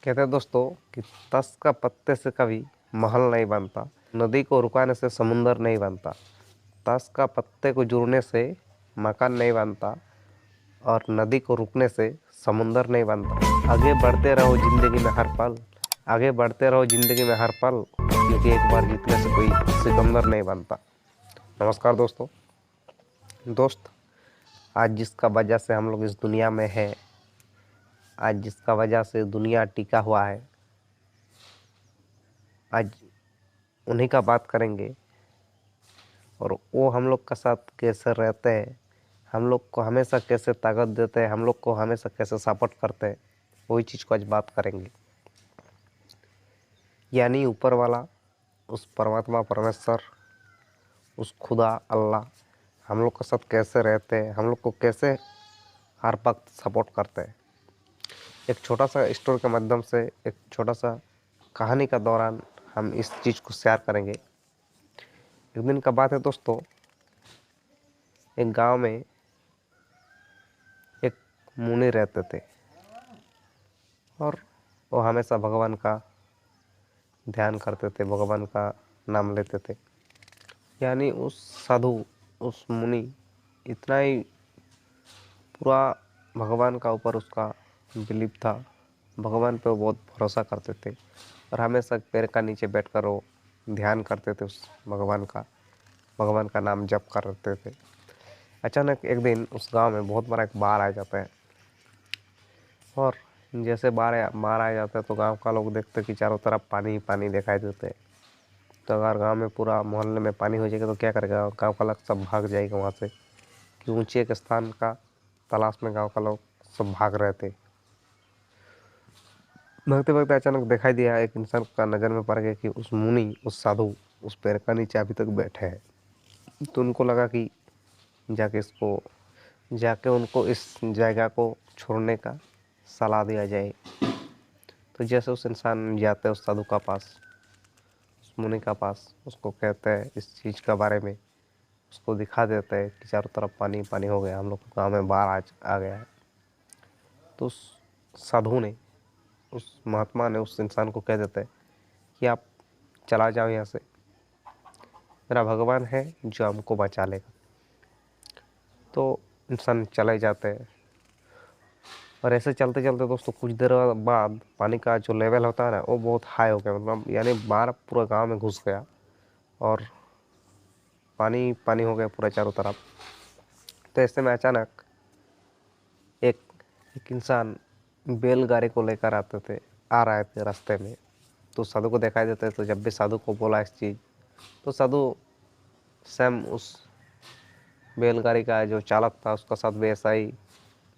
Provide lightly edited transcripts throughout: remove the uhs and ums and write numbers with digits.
कहते हैं दोस्तों कि तस का पत्ते से कभी महल नहीं बनता, नदी को रुकाने से समुंदर नहीं बनता, तस का पत्ते को जुड़ने से मकान नहीं बनता और नदी को रुकने से समुंदर नहीं बनता। आगे बढ़ते रहो जिंदगी में हर पल, आगे बढ़ते रहो जिंदगी में हर पल, क्योंकि एक बार जीतने से कोई सिकंदर नहीं बनता। नमस्कार दोस्तों। आज जिसका वजह से हम लोग इस दुनिया में हैं, आज जिसका वजह से दुनिया टिका हुआ है, आज उन्हीं का बात करेंगे और वो हम लोग का साथ कैसे रहते हैं, हम लोग को हमेशा कैसे ताकत देते हैं, हम लोग को हमेशा कैसे सपोर्ट करते हैं, वही चीज़ को आज बात करेंगे। यानी ऊपर वाला, उस परमात्मा परमेश्वर, उस खुदा अल्लाह हम लोग के साथ कैसे रहते हैं, हम लोग को कैसे हर वक्त सपोर्ट करते हैं। एक छोटा सा स्टोरी के माध्यम से, एक छोटा सा कहानी का दौरान हम इस चीज़ को शेयर करेंगे। एक दिन का बात है दोस्तों, एक गांव में एक मुनि रहते थे और वो हमेशा भगवान का ध्यान करते थे, भगवान का नाम लेते थे। यानी उस साधु, उस मुनि इतना ही पूरा भगवान का ऊपर उसका बिलीफ था, भगवान पे वो बहुत भरोसा करते थे और हमेशा पेड़ का नीचे बैठकर वो ध्यान करते थे, उस भगवान का नाम जप करते थे। अचानक एक दिन उस गांव में बहुत बड़ा एक बाढ़ आ जाता है और जैसे बाढ़ आ जाता है तो गांव का लोग देखते हैं कि चारों तरफ पानी ही पानी दिखाई देते हैं। तो अगर गांव में पूरा मोहल्ले में पानी हो जाएगा तो क्या करेगा, गांव का लोग सब भाग जाएगा वहाँ से, कि ऊंचे एक स्थान का तलाश में गांव का लोग सब भाग रहे थे। भागते भागते अचानक दिखाई दिया, एक इंसान का नज़र में पड़ गया कि उस मुनि, उस साधु उस पेड़ का नीचे अभी तक बैठे हैं। तो उनको लगा कि जाके उनको इस जगह को छोड़ने का सलाह दिया जाए। तो जैसे उस इंसान जाते हैं उस साधु का पास, उस मुनि का पास, उसको कहते हैं इस चीज़ के बारे में, उसको दिखा देते हैं कि चारों तरफ पानी पानी हो गया, हम लोग गाँव में बाढ़ आ गया है। तो उस साधु ने, उस महात्मा ने उस इंसान को कह देते हैं कि आप चला जाओ यहाँ से, मेरा भगवान है जो हमको बचा लेगा। तो इंसान चले जाते हैं और ऐसे चलते चलते दोस्तों कुछ देर बाद पानी का जो लेवल होता है ना, वो बहुत हाई हो गया, मतलब यानी बाढ़ पूरा गांव में घुस गया और पानी पानी हो गया पूरा चारों तरफ। तो ऐसे में अचानक एक इंसान बैलगाड़ी को लेकर आ रहे थे रास्ते में। तो साधु को दिखाई देते, तो जब भी साधु को बोला इस चीज़, तो साधु स्वयं उस बैलगाड़ी का जो चालक था उसका साथ भी ऐसा ही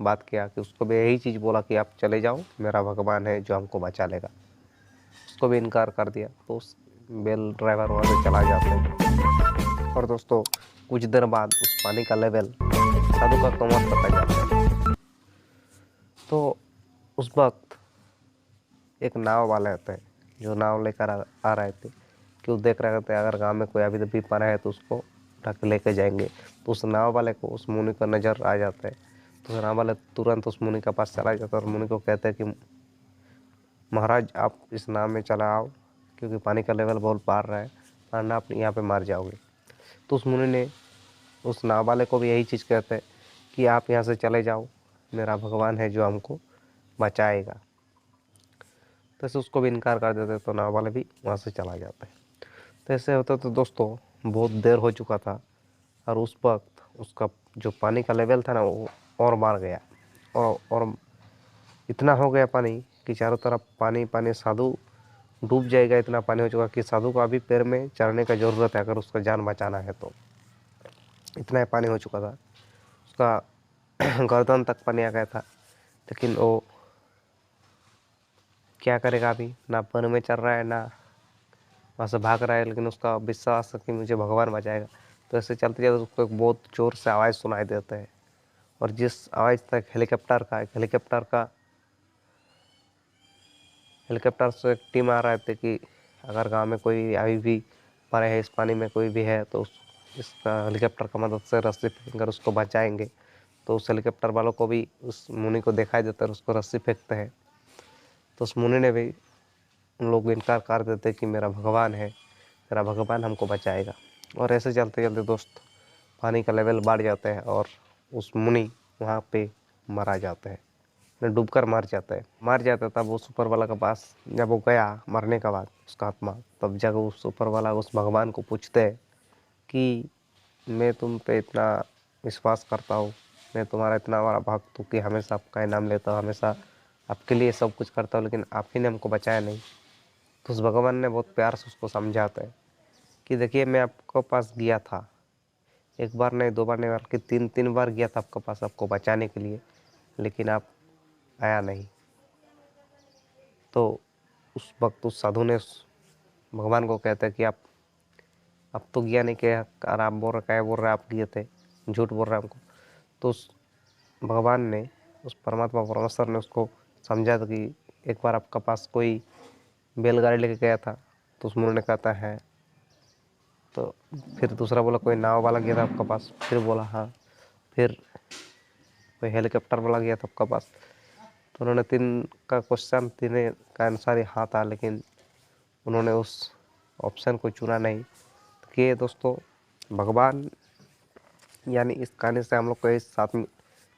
बात किया कि उसको भी यही चीज़ बोला कि आप चले जाओ, मेरा भगवान है जो हमको बचा लेगा। उसको भी इनकार कर दिया। तो उस बैल ड्राइवर वहाँ से चला जाता है और दोस्तों कुछ देर बाद उस पानी का लेवल साधु का कमर तक आ जाता है। तो उस वक्त एक नाव वाले आते हैं जो नाव लेकर आ रहे थे, कि वो देख रहे थे अगर गाँव में कोई अभी भी पड़ा है तो उसको उठा के लेके जाएंगे। तो उस नाव वाले को उस मुनि का नज़र आ जाता है। तो नाव वाले तुरंत उस मुनि के पास चला जाता है और मुनि को कहते हैं कि महाराज आप इस नाव में चला आओ, क्योंकि पानी का लेवल बहुत बढ़ रहा है, वरना आप यहाँ पे मर जाओगे। तो उस मुनि ने उस नाव वाले को भी यही चीज़ कहते हैं कि आप यहाँ से चले जाओ, मेरा भगवान है जो हमको बचाएगा। तो ऐसे उसको भी इनकार कर देते, तो नाव वाले भी वहाँ से चला जाता है। तो ऐसे होता तो दोस्तों बहुत देर हो चुका था और उस वक्त उसका जो पानी का लेवल था ना वो और बढ़ गया और इतना हो गया पानी कि चारों तरफ पानी पानी, साधु डूब जाएगा, इतना पानी हो चुका कि साधु को अभी पैर में चढ़ने का ज़रूरत है अगर उसका जान बचाना है तो। इतना ही पानी हो चुका था, उसका गर्दन तक पानी आ गया था। लेकिन वो क्या करेगा, अभी ना पैर में चढ़ रहा है ना वहाँ से भाग रहा है, लेकिन उसका विश्वास है कि मुझे भगवान बचाएगा। तो ऐसे चलते चलते उसको एक बहुत ज़ोर से आवाज़ सुनाई देता है और जिस आवाज़ तक हेलीकॉप्टर से एक टीम आ रहे थे कि अगर गांव में कोई अभी भी पड़े है, इस पानी में कोई भी है, तो इसका हेलीकॉप्टर का मदद से रस्सी फेंककर उसको बचाएंगे। तो उस हेलीकॉप्टर वालों को भी उस मुनि को दिखाई देता है, उसको रस्सी फेंकते हैं। तो उस मुनि ने भी, उन लोग इनकार कर देते कि मेरा भगवान है, मेरा भगवान हमको बचाएगा। और ऐसे चलते चलते दोस्त पानी का लेवल बढ़ जाता है और उस मुनि वहाँ पे मारा जाता है, डूबकर मर जाता है। मर जाता है तब उस ऊपर वाला के पास जब वो गया मरने के बाद उसका आत्मा, तब जब उस ऊपर वाला उस भगवान को पूछते है कि मैं तुम पे इतना विश्वास करता हूँ, मैं तुम्हारा इतना बड़ा भक्त हूँ कि हमेशा आपका इनाम लेता हूँ, हमेशा आपके लिए सब कुछ करता हूँ, लेकिन आप ही ने हमको बचाया नहीं। तो उस भगवान ने बहुत प्यार से उसको समझाता है कि देखिए मैं आपके पास गया था, एक बार नहीं, दो बार नहीं, बल्कि तीन बार गया था आपके पास आपको बचाने के लिए, लेकिन आप आया नहीं। तो उस वक्त उस साधु ने उस भगवान को कहता है कि आप अब तो गया नहीं, क्या और आप बोल रहे, क्या बोल रहे आप गए थे, झूठ बोल रहे हमको। तो उस भगवान ने, उस परमात्मा परमेश्वर ने उसको समझा था कि एक बार आपका पास कोई बैलगाड़ी लेके गया था। तो उस मुनि ने कहता है, तो फिर दूसरा बोला कोई नाव वाला गया था आपका पास, फिर बोला हाँ, फिर कोई हेलीकॉप्टर वाला गया था आपका पास। तो उन्होंने तीन का क्वेश्चन, तीन का आंसर ही हाँ था, लेकिन उन्होंने उस ऑप्शन को चुना नहीं। तो कि दोस्तों भगवान, यानी इस कहानी से हम लोग को इस साथ में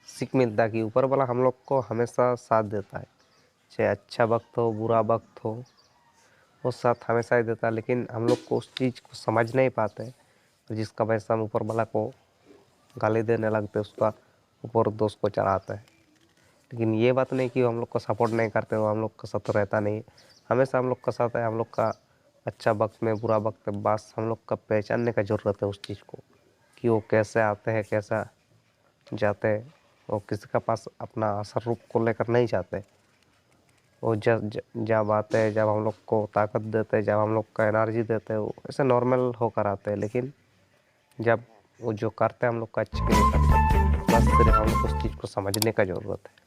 सीख मिलता है कि ऊपर वाला हम लोग को हमेशा साथ देता है, चाहे अच्छा वक्त हो बुरा वक्त हो, वो साथ हमेशा ही देता है। लेकिन हम लोग को उस चीज़ को समझ नहीं पाते, और जिसका वजह से हम ऊपर वाला को गाली देने लगते, उसका ऊपर दोष को चढ़ाते हैं। लेकिन ये बात नहीं कि वो हम लोग को सपोर्ट नहीं करते, वो हम लोग का साथ रहता नहीं, हमेशा हम लोग का साथ है। हम लोग का अच्छा वक्त में बुरा वक्त में बस हम लोग का पहचानने का ज़रूरत है उस चीज़ को, कि वो कैसे आते हैं कैसा जाते हैं। वो किसी का पास अपना असर रूप को लेकर नहीं जाते, वो जब आते हैं, जब हम लोग को ताकत देते हैं, जब हम लोग का एनर्जी देते हैं, वो ऐसे नॉर्मल होकर आते हैं। लेकिन जब वो जो करते हैं हम लोग का अच्छे के लिए करते हैं, बस फिर हम लोग उस चीज़ को समझने का ज़रूरत है।